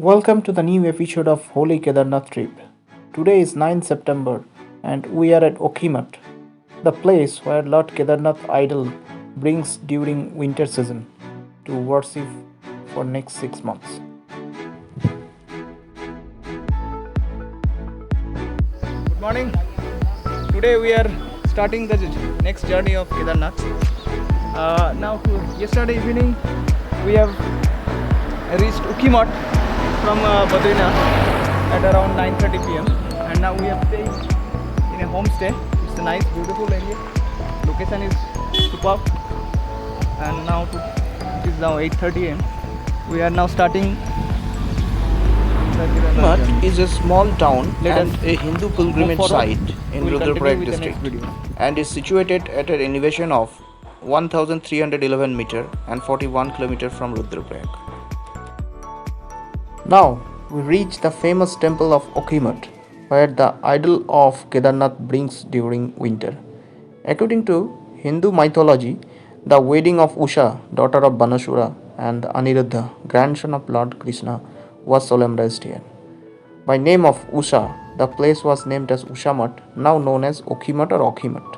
Welcome to the new episode of Holy Kedarnath trip. Today is 9 September and we are at Okhimath, the place where Lord Kedarnath idol brings during winter season to worship for next 6 months. Good morning. Today we are starting the next journey of Kedarnath. Yesterday evening we have reached Okhimath from Badrinath at around 9:30 p.m. and now we are staying in a homestay. It's a nice, beautiful area. Location is superb. And now it is now 8:30 a.m. We are now starting. Okhimath is a small town and a Hindu pilgrimage site in Rudraprayag district and is situated at an elevation of 1311 meter and 41 km from Rudraprayag. Now we reach the famous temple of Okhimath, where the idol of Kedarnath brings during winter. According to Hindu mythology, the wedding of Usha, daughter of Banasura, and Aniruddha, grandson of Lord Krishna, was solemnized here. By name of Usha, the place was named as Ushamat, now known as Okhimath or Okhimath.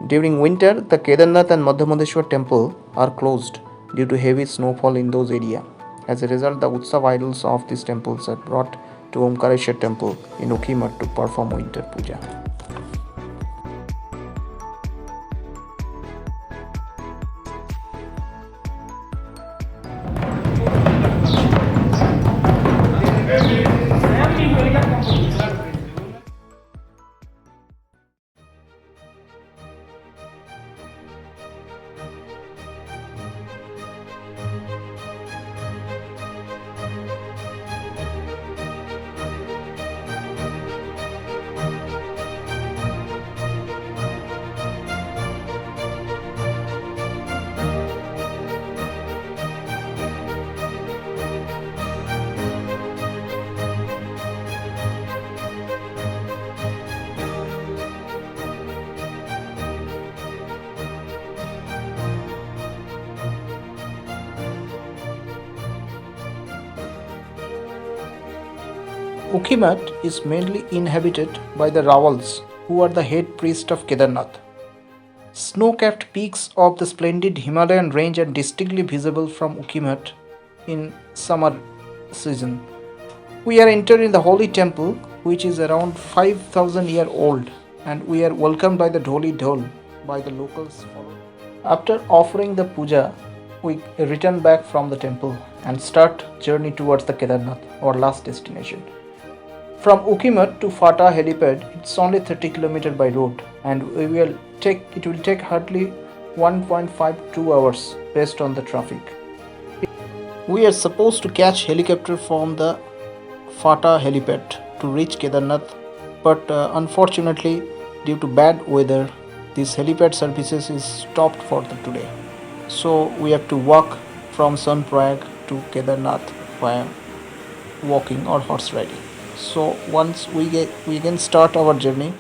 During winter, the Kedarnath and Madhyamadeshwar temple are closed due to heavy snowfall in those areas. As a result, the Utsav idols of these temples are brought to Omkareshwar temple in Okhimath to perform winter puja. Okhimath is mainly inhabited by the Rawals, who are the head priest of Kedarnath. Snow-capped peaks of the splendid Himalayan range are distinctly visible from Okhimath in summer season. We are entering the holy temple, which is around 5,000 years old, and we are welcomed by the Dholi Dhol by the locals. After offering the puja, we return back from the temple and start journey towards the Kedarnath, our last destination. From Okhimath to Fata helipad, it's only 30 km by road, and it will take hardly 1.52 hours based on the traffic. We are supposed to catch helicopter from the Fata helipad to reach Kedarnath, but unfortunately, due to bad weather, this helipad services is stopped for today. So we have to walk from Sonprayag to Kedarnath via walking or horse riding. So once we can start our journey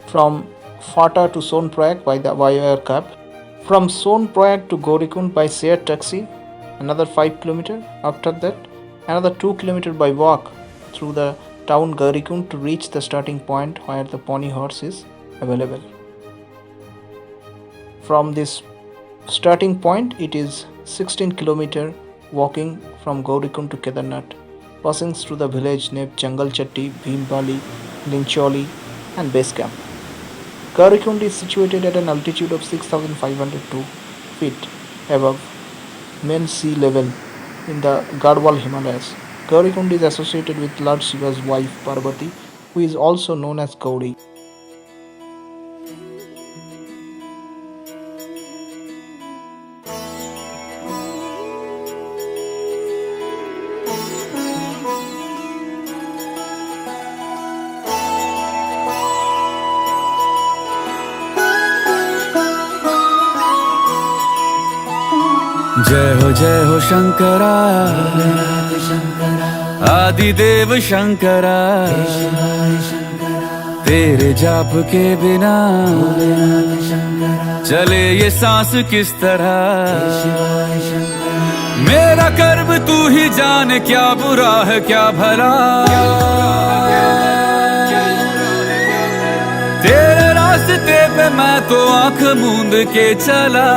from Fata to Sonprayag via cab, from Sonprayag to Gaurikund by shared taxi, another 5 km. After that, another 2 km by walk through the town Gaurikund to reach the starting point where the pony horse is available. From this starting point, it is 16 km walking from Gaurikund to Kedarnath, passing through the village named Jangal Chatti, Bhimbali, Lincholi and base camp. Gaurikund is situated at an altitude of 6,502 feet above mean sea level in the Garhwal Himalayas. Gaurikund is associated with Lord Shiva's wife Parvati, who is also known as Gauri. जय हो शंकरा आदिदेव शंकरा तेरे जाप के बिना चले ये सांस किस तरह मेरा कर्म तू ही जाने, क्या बुरा है क्या भला। तेरे रास्ते पे मैं तो आंख मूंद के चला,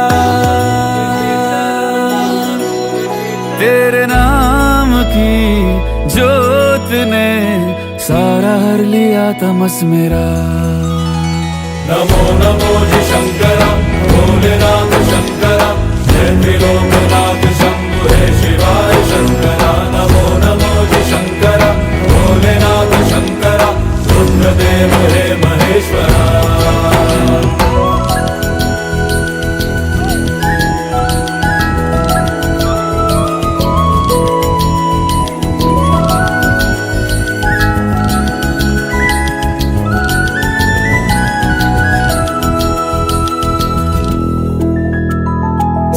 तेरे नाम की जोत ने सारा हर लिया तमस मेरा। नमो नमो जी शंकरा, भोलेनाथ शंकरा, जय त्रिलोकनाथ शंभु हे शिवाय शंकरा। नमो नमो जी शंकरा, भोलेनाथ शंकरा, रुद्रदेव हे महेश्वरा।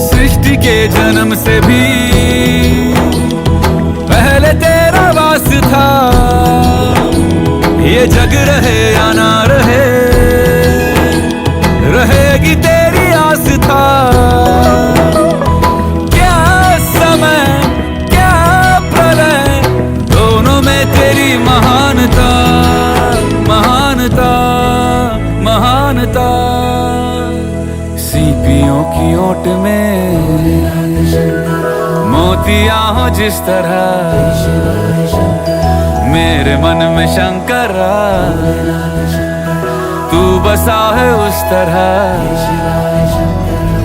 सृष्टि के जन्म से भी पहले तेरा वास था, ये जग रहे या ना रहे, रहेगी तेरी आस्था। क्या समय क्या प्रलय, दोनों में तेरी महानता, महानता, महानता। सीपियों की ओट में मोतियां हो जिस तरह, मेरे मन में शंकरा तू बसा है उस तरह।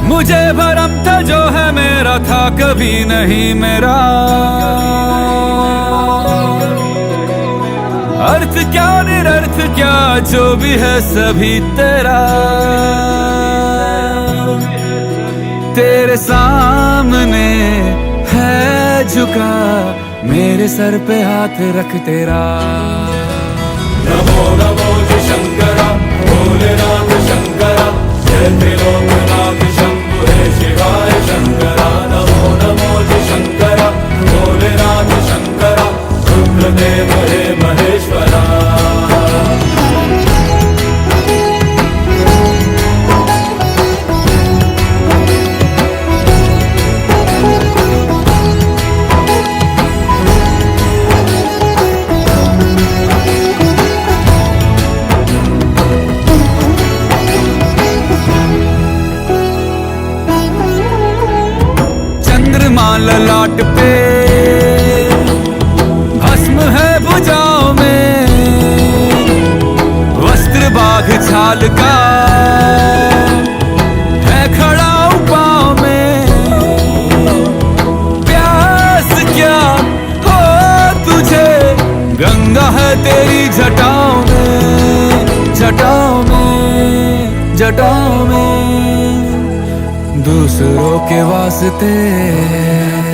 मुझे भरम था जो है मेरा था कभी नहीं मेरा, अर्थ क्या निरर्थ क्या जो भी है सभी तेरा। तेरे सामने है झुका मेरे सर पे हाथ रख तेरा। नमो नमो जी शंकरा, भोलेनाथ शंकरा, जय त्रिलोकनाथ शंभु हे शिवाय शंकरा। नमो नमो जी शंकरा, भोलेनाथ शंकरा, रुद्रदेव हे महेश्वरा। ललाट पे भस्म है भुजाओं में, वस्त्र बाघ छाल का है खड़ा पाँव में। प्यास क्या हो तुझे, गंगा है तेरी जटाओं में, जटाओं में, जटाओं में। दूसरों के वास्ते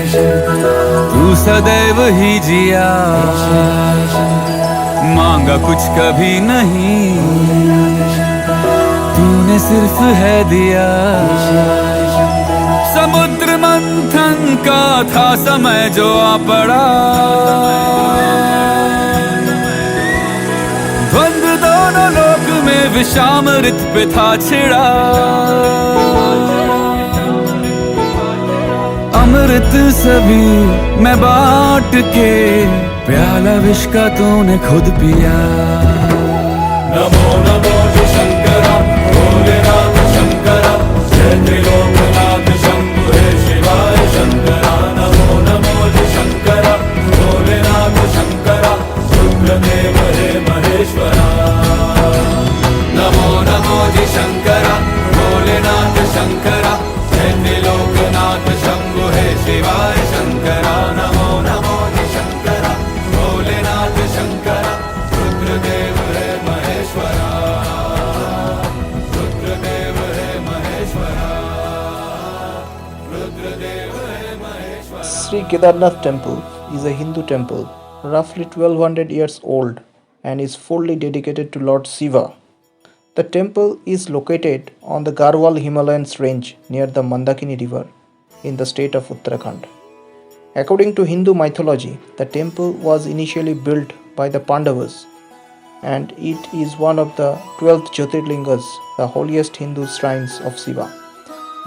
तू सदैव ही जिया, मांगा कुछ कभी नहीं, तूने सिर्फ है दिया। समुद्र मंथन का था समय जो आ पड़ा, द्वंद्व दोनों लोक में विषामृत पे था छिड़ा। अमृत सभी मैं बांट के, प्याला विष का तूने खुद पिया। नमो नमो जी शंकरा, भोलेनाथ शंकरा, जय त्रिलोकनाथ शंभु हे शिवाय शंकरा। नमो नमो जी शंकरा, भोलेनाथ शंकरा, रुद्रदेव हे महेश्वरा। नमो नमो जी शंकरा, भोलेनाथ शंकरा, जय त्रिलोकनाथ शंभु हे शिवाय शंकरा। नमो नमो जी शंकरा, भोलेनाथ शंकरा, रुद्रदेव हे महेश्वरा, रुद्रदेव हे महेश्वरा, रुद्रदेव हे Maheshwara. Shree Kedarnath Temple is a Hindu temple roughly 1200 years old and is fully dedicated to Lord Shiva. The temple is located on the Garhwal Himalayan range near the Mandakini river in the state of Uttarakhand. According to Hindu mythology, the temple was initially built by the Pandavas and it is one of the 12 Jyotirlingas, the holiest Hindu shrines of Shiva.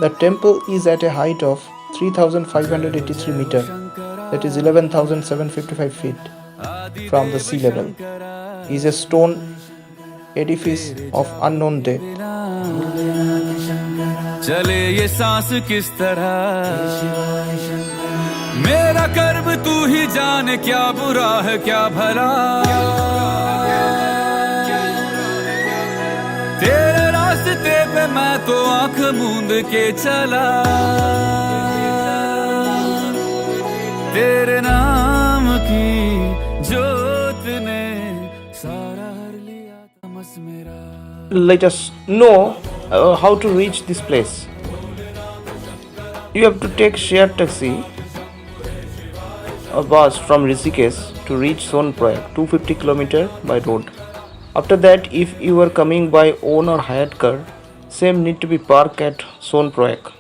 The temple is at a height of 3,583 meter, that is 11,755 feet from the sea level, is a stone edifice of unknown depth. चले ये सांस किस तरह मेरा कर्म तू ही जाने क्या बुरा है क्या भला तेरे रास्ते पे मैं तो आंख मूंद के चला तेरे नाम की जोत ने सारा हर लिया तमस मेरा Let us know how to reach this place. You have to take shared taxi or bus from Rishikesh to reach Sonprayag, 250 km by road. After that, if you are coming by own or hired car, same need to be parked at Sonprayag.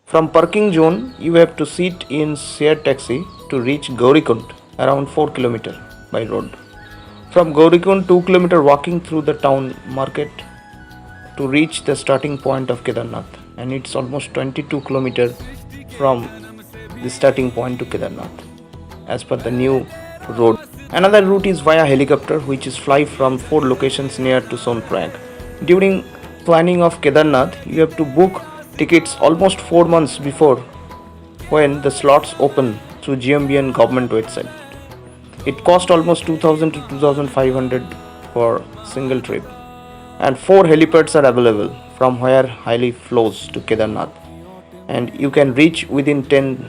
From parking zone, you have to sit in shared taxi to reach Gaurikund, around 4 km by road. From Gaurikund, 2 km walking through the town market to reach the starting point of Kedarnath, and it's almost 22 km from the starting point to Kedarnath as per the new road. Another route is via helicopter, which is fly from 4 locations near to Sonprayag. During planning of Kedarnath, you have to book tickets almost 4 months before when the slots open through GMBN government website. It cost almost 2000 to 2500 for single trip, and 4 helipads are available from where Heli flows to Kedarnath, and you can reach within 10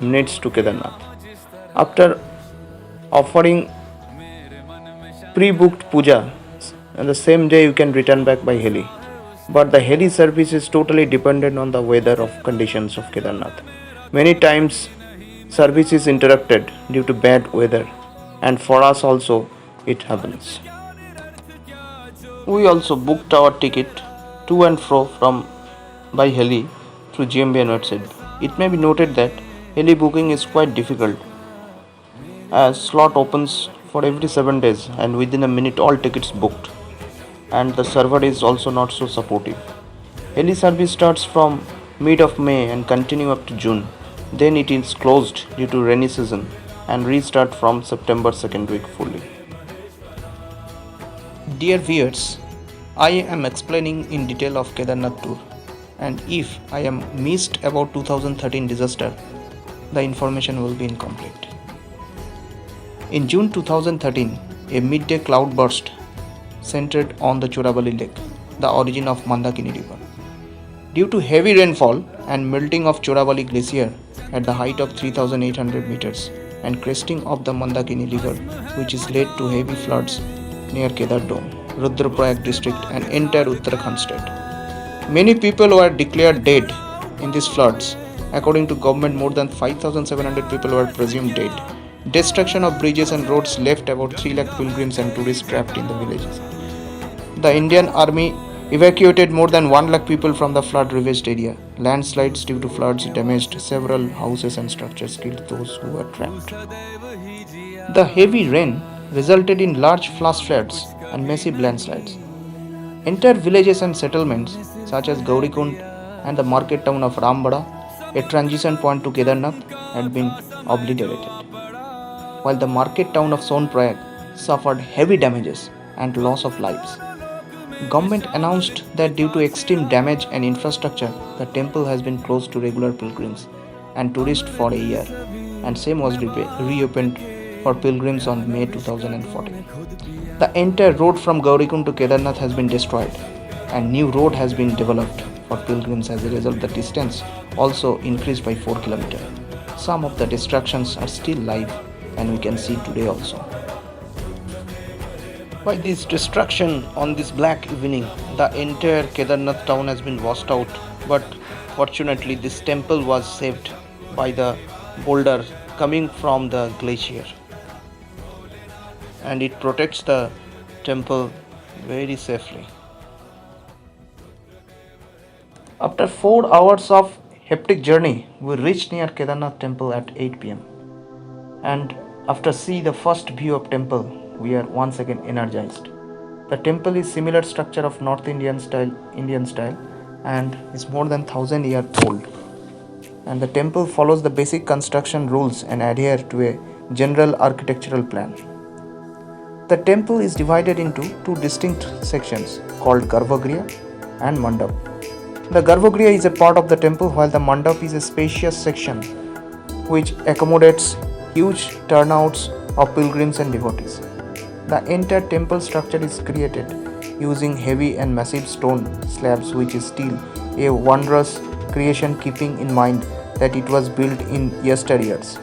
minutes to Kedarnath. After offering pre-booked puja, and the same day you can return back by heli. But the heli service is totally dependent on the weather of conditions of Kedarnath. Many times service is interrupted due to bad weather, and for us also it happens. We also booked our ticket to and fro from by heli through GMBN website. It may be noted that heli booking is quite difficult as slot opens for every 7 days and within a minute all tickets booked, and the server is also not so supportive. Heli service starts from mid of May and continue up to June. Then it is closed due to rainy season and restart from September second week fully. Dear viewers, I am explaining in detail of Kedarnath tour, and if I am missed about 2013 disaster, the information will be incomplete. In June 2013, a midday cloudburst centered on the Chorabali Lake, the origin of Mandakini River. Due to heavy rainfall and melting of Chorabali Glacier at the height of 3,800 meters and cresting of the Mandakini River, which is led to heavy floods near Kedar Dome, Rudraprayag district and entire Uttarakhand state. Many people were declared dead in these floods. According to government, more than 5,700 people were presumed dead. Destruction of bridges and roads left about 3 lakh pilgrims and tourists trapped in the villages. The Indian Army evacuated more than 1 lakh people from the flood ravaged area. Landslides due to floods damaged several houses and structures, killed those who were trapped. The heavy rain resulted in large flash floods and massive landslides. Entire villages and settlements such as Gaurikund and the market town of Rambada, a transition point to Kedarnath, had been obliterated, while the market town of Sonprayag suffered heavy damages and loss of lives. Government announced that due to extreme damage and infrastructure, the temple has been closed to regular pilgrims and tourists for a year, and same was reopened for pilgrims on May 2014. The entire road from Gaurikund to Kedarnath has been destroyed, and new road has been developed for pilgrims. As a result, the distance also increased by 4 km. Some of the destructions are still live, and we can see today also. By this destruction on this black evening, the entire Kedarnath town has been washed out, but fortunately this temple was saved by the boulder coming from the glacier, and it protects the temple very safely. After 4 hours of haptic journey, we reached near Kedarnath Temple at 8 pm, and after see the first view of temple, we are once again energized. The temple is similar structure of North Indian style and is more than 1000 years old. and the temple follows the basic construction rules and adhere to a general architectural plan. The temple is divided into two distinct sections called Garbhagriha and Mandap. The Garbhagriha is a part of the temple while the Mandap is a spacious section which accommodates huge turnouts of pilgrims and devotees. The entire temple structure is created using heavy and massive stone slabs, which is still a wondrous creation, keeping in mind that it was built in yesteryears.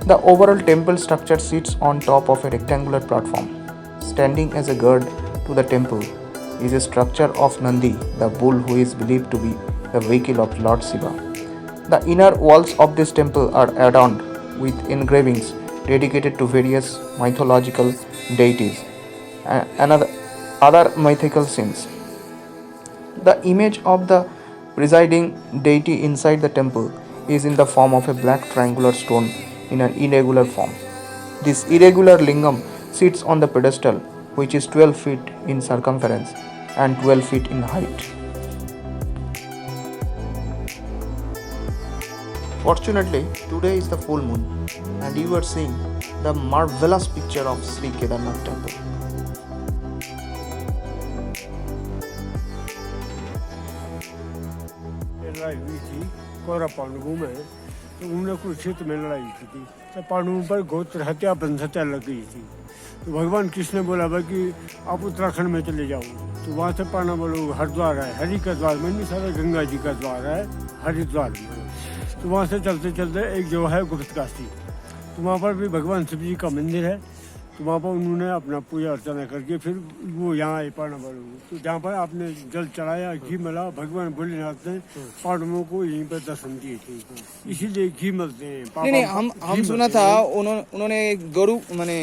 The overall temple structure sits on top of a rectangular platform. Standing as a guard to the temple is a structure of Nandi, the bull who is believed to be the vehicle of Lord Shiva. The inner walls of this temple are adorned with engravings dedicated to various mythological deities and other mythical scenes. The image of the presiding deity inside the temple is in the form of a black triangular stone in an irregular form. This irregular lingam sits on the pedestal, which is 12 feet in circumference and 12 feet in height. Fortunately, today is the full moon and you are seeing the marvelous picture of Shree Kedarnath Temple. लड़ाई हुई थी कौरव पांडवों में, तो उन्होंने कुरुक्षेत्र में लड़ाई की थी, तो पांडवों पर गोत्र हत्या बंध हत्या लग गई थी। तो भगवान कृष्ण ने बोला भाई कि आप उत्तराखंड में चले जाओ। तो वहाँ से पांडव लोग हरिद्वार है, हरि का द्वार में नहीं, सारा गंगा जी का द्वार है हरिद्वार में। तो वहाँ से चलते चलते एक जो है गुप्त काशी, तो वहाँ पर भी भगवान शिव जी का मंदिर है। तो वहाँ पर उन्होंने अपना पूजा अर्चना करके फिर वो यहाँ आए पांडव लोग। तो जहाँ पर आपने जल चढ़ाया, घी मला, भगवान भोलेनाथ ने पांडवों को यहीं पर दर्शन दिए थे, इसीलिए घी मलते हैं। नहीं हम सुना था उन्होंने गरु माने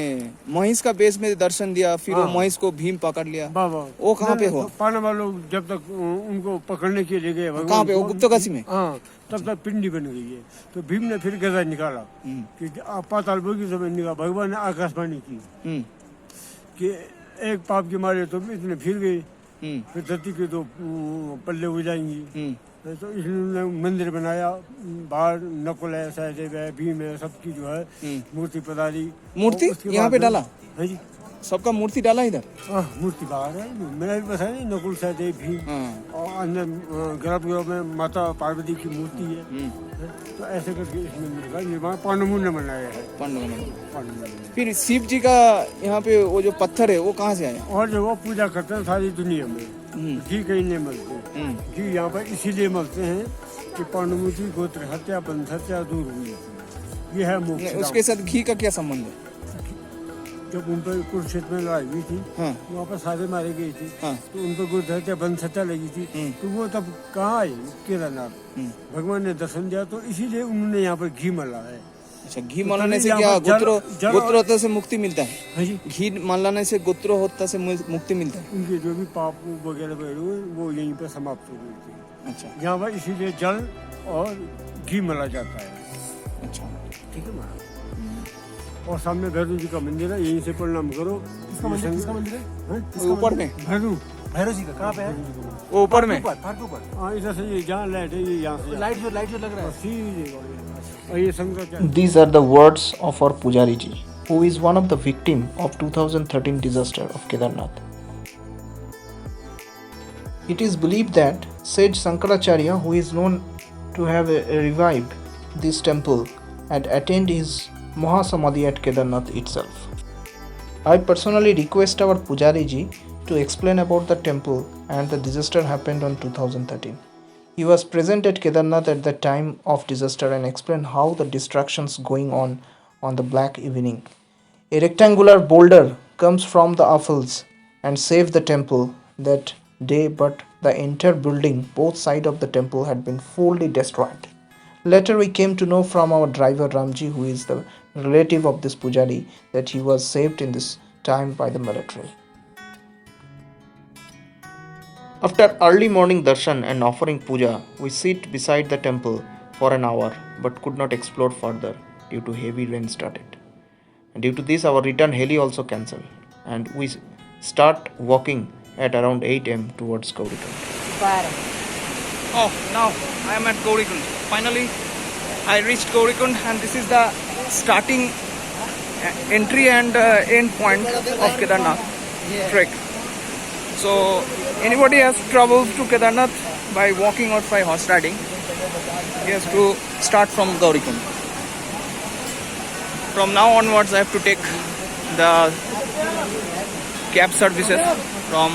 महिष का बेस में दर्शन दिया, फिर वो महिष को भीम पकड़ लिया। वो कहाँ पे हुआ? पांडव लोग जब तक उनको पकड़ने के लिए गए कहाँ पे? वो गुप्तकाशी में। हाँ, तब तक पिंडी बन गई है। तो भीम ने फिर गदा निकाला कि आप पाताल लोक की समय निकाला। भगवान ने आकाशवाणी की कि एक पाप के मारे तो इतने फिर गए, फिर धरती के तो पल्ले हो जाएंगी। तो इसलिए मंदिर बनाया, बाहर नकुल है, सहदेव है, भीम है, सबकी जो है मूर्ति पधारी। मूर्ति यहाँ पे डाला है जी, सबका मूर्ति डाला इधर। मूर्ति बाहर है, मैंने भी बताया नहीं, नकुल सहदेव भीम, और अंदर गर्भगृह में माता पार्वती की मूर्ति है। तो ऐसे करके इसमें मिलेगा निर्माण पांडवों ने बनाया है। पांडवों ने। फिर शिव जी का यहाँ पे वो जो पत्थर है वो कहाँ से आया? और जो वो पूजा करते हैं सारी दुनिया में, घी कहीं नहीं मलते। घी यहाँ पर इसीलिए मलते हैं कि पांडवों की गोत्र हत्या बंध हत्या दूर हुई। ये है मोक्ष। उसके साथ घी का क्या संबंध है? जब उन पर कुरुक्षेत्र में लड़ाई हुई थी, वहाँ पर सारे मारे गए थे, तो उन पर गोत्र हत्या बंध हत्या लगी थी। तो वो तब कहाँ आए केदारनाथ, भगवान ने दर्शन दिया, तो इसीलिए उन्होंने यहाँ पर घी मला है। अच्छा, घी मलाने से क्या गोत्रोहत्या से मुक्ति मिलता है? घी मलाने से गोत्रोहत्या से मुक्ति मिलता है। उनके जो भी पाप वगैरह हुए वो यहीं पर समाप्त हो गए थे। अच्छा, यहाँ पर इसीलिए जल और घी मला जाता है। अच्छा, ठीक है महाराज। और सामने भैरव जी का मंदिर है, यहीं से प्रणाम करो। किसका मंदिर है? ऊपर में भैरव जी का कहाँ पे है? वो ऊपर में। हाँ, इधर से ये जहाँ लाइट है, ये यहाँ से लाइट जो लग रहा है। और ये Shankar. These are the words of our Pujaree ji, who is one of the victim of 2013 disaster of Kedarnath. It is believed that said Shankaracharya, who is known to have revived this temple and attained his Mahasamadhi at Kedarnath itself. I personally request our Pujaree ji to explain about the temple and the disaster happened on 2013. He was present at Kedarnath at the time of disaster and explained how the destructions going on the black evening. A rectangular boulder comes from the offals and saved the temple that day, but the entire building, both sides of the temple, had been fully destroyed. Later we came to know from our driver Ramji, who is the relative of this Pujaree, that he was saved in this time by the military. After early morning darshan and offering puja, we sit beside the temple for an hour but could not explore further due to heavy rain started. And due to this, our return heli also cancelled and we start walking at around 8 am towards Gaurikund. Oh, now. I am at Gaurikund. Finally, I reached Gaurikund, and this is the starting entry and end point of Kedarnath trek. So, anybody has traveled to Kedarnath by walking or by horse riding, he has to start from Gaurikund. From now onwards, I have to take the cab services from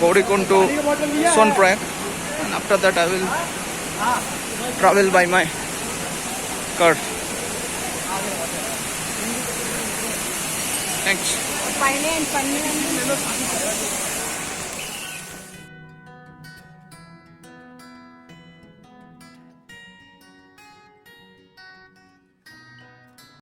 Gaurikund to Sonprayag, and after that I will travel by my car. Thanks.